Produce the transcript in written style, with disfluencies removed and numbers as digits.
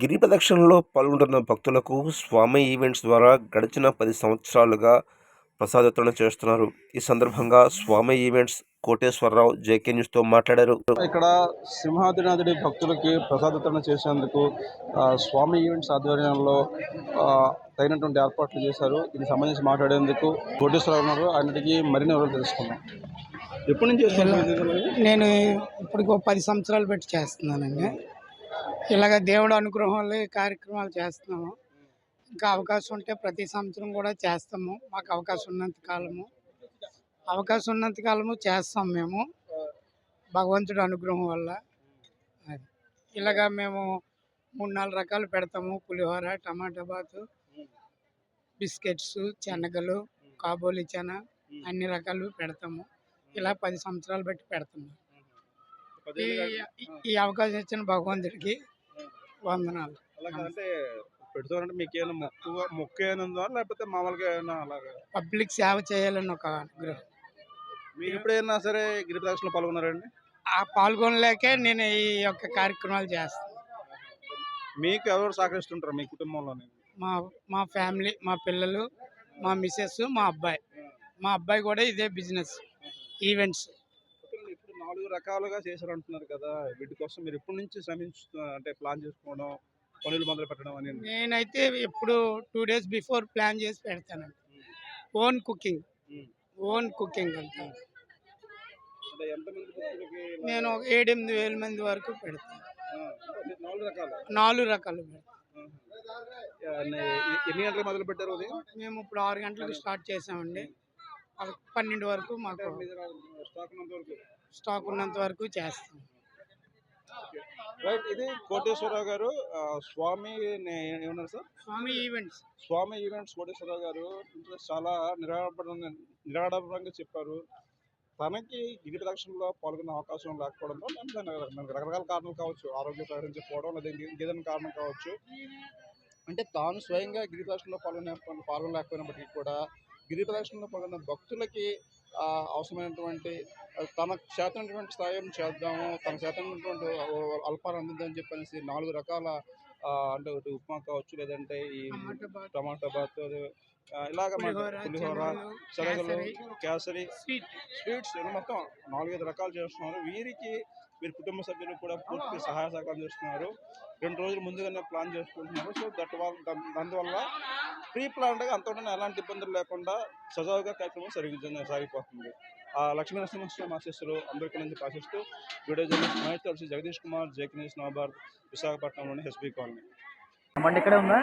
గిరి ప్రదక్షిణలో పాల్గొంటున్న భక్తులకు స్వామి ఈవెంట్స్ ద్వారా గడిచిన 10 సంవత్సరాలుగా ప్రసాద వితరణ చేస్తున్నారు. ఈ సందర్భంగా స్వామి ఈవెంట్స్ కోటేశ్వరరావు జేకే న్యూస్తో మాట్లాడారు. ఇక్కడ సింహాద్రినాథుడి భక్తులకి ప్రసాద వితరణ చేసేందుకు స్వామి ఈవెంట్స్ ఆధ్వర్యంలో తగినటువంటి ఏర్పాట్లు చేశారు. దీనికి సంబంధించి మాట్లాడేందుకు కోటేశ్వరరావు ఉన్నారు. ఆయనకి మరిన్ని వివరాలు తెలుసుకున్నాం. ఎప్పటి నుంచి నేను ఇప్పటికి 10 సంవత్సరాలు పెట్టి చేస్తున్నానండి. ఇలాగ దేవుడు అనుగ్రహం వల్ల ఈ కార్యక్రమాలు చేస్తున్నాము. ఇంకా అవకాశం ఉంటే ప్రతి సంవత్సరం కూడా చేస్తాము. మాకు అవకాశం ఉన్నంత కాలము చేస్తాం మేము, భగవంతుడి అనుగ్రహం వల్ల. అది ఇలాగా మేము 3-4 రకాలు పెడతాము. పులిహోర, టమాటా బాతు, బిస్కెట్స్, శనగలు, కాబోలి చెన, అన్ని రకాలు పెడతాము. ఇలా 10 సంవత్సరాలు బట్టి పెడుతున్నాం. ఈ అవకాశం ఇచ్చిన భగవంతుడికి వందనాలు. అంటే పెడుతున్నారంటే మీకు ఏమైనా మొక్కు ఏమైనా ఉందా, లేకపోతే మామూలుగా ఏమైనా అలాగా పబ్లిక్ సేవ చేయాలని ఒక ఆగ్రహం. మీరు ఎప్పుడైనా సరే గిరి ప్రదక్షిణలో పాల్గొన్నారండి? పాల్గొనలేకే నేను ఈ యొక్క కార్యక్రమాలు చేస్తాను. మీకు ఎవరు సహకరిస్తుంటారు మీ కుటుంబంలోనే? మా ఫ్యామిలీ, మా పిల్లలు, మా మిసెస్, మా అబ్బాయి కూడా ఇదే బిజినెస్ ఈవెంట్స్. 4 రకాలుగా చేశారు అంటున్నారు కదా, వీటి కోసం మీరు ఎప్పటి నుంచి అంటే ప్లాన్ చేసుకోవడం, పనులు మొదలు పెట్టడం అని? నేనైతే ఎప్పుడు 2 days బిఫోర్ ప్లాన్ చేసి పెడతానండి. ఓన్ కుకింగ్ అంతా. నేను 7-8 వేల మంది వరకు పెడతాను. 4 రకాలు పెడతాను. ఎన్ని గంటలకు మొదలు పెట్టారు ఉదయం? మేము ఇప్పుడు 6 గంటలకు స్టార్ట్ చేసామండి. 12 వరకు మాకు స్టాక్ ఉన్నంత వరకు చేస్తాం. రైట్, ఇది కోటేశ్వరరావు గారు, స్వామి ఏమన్నారు సార్? స్వామి ఈవెంట్స్ కోటేశ్వరరావు గారు చాలా నిరాడంబరంగా చెప్పారు. తనకి గిరి ప్రదక్షిణలో పాల్గొనే అవకాశం లేకపోవడంతో దానికి రకరకాల కారణాలు కావచ్చు, ఆరోగ్యం సహకరించకపోవడం, లేదా ఇంకేదైనా కారణం కావచ్చు. అంటే తాను స్వయంగా గిరి ప్రదక్షిణలో పాల్గొనలేకపోయినప్పటికీ కూడా గిరి ప్రదక్షిణలో పాల్గొన్న భక్తులకి అవసరమైనటువంటి తన చేతనటువంటి సాయం చేద్దాము, తన చేతనటువంటి అల్పాలు అందిద్దామని చెప్పనేసి 4 రకాల అంటే ఉప్మా కావచ్చు, లేదంటే ఈ టమాటా బాత్, ఇలాగ పులిహోర, శనగలు, కేసరి, స్వీట్స్ మొత్తం 4-5 రకాలు చేస్తున్నారు. వీరికి వీరి కుటుంబ సభ్యులు కూడా పూర్తి సహాయ సహకారం చేస్తున్నారు. 2 రోజులు ముందుగానే ప్లాన్ చేసుకుంటున్నారు. సో దానివల్ల ప్రీ ప్లాన్గా అంతటా ఎలాంటి ఇబ్బందులు లేకుండా సజావుగా కార్యక్రమం సాగిపోతుంది. లక్ష్మీనరసింహస్వామి ఆశీస్సులు అందరికీ నుంచి ఆశిస్తూ వీడియో జర్నలిస్ట్ మహేష్ కలిసి జగదీష్ కుమార్, జేకే న్యూస్, నవభారత్, విశాఖపట్నంలోని హెచ్బీ కాలనీ. ఇక్కడే ఉందా?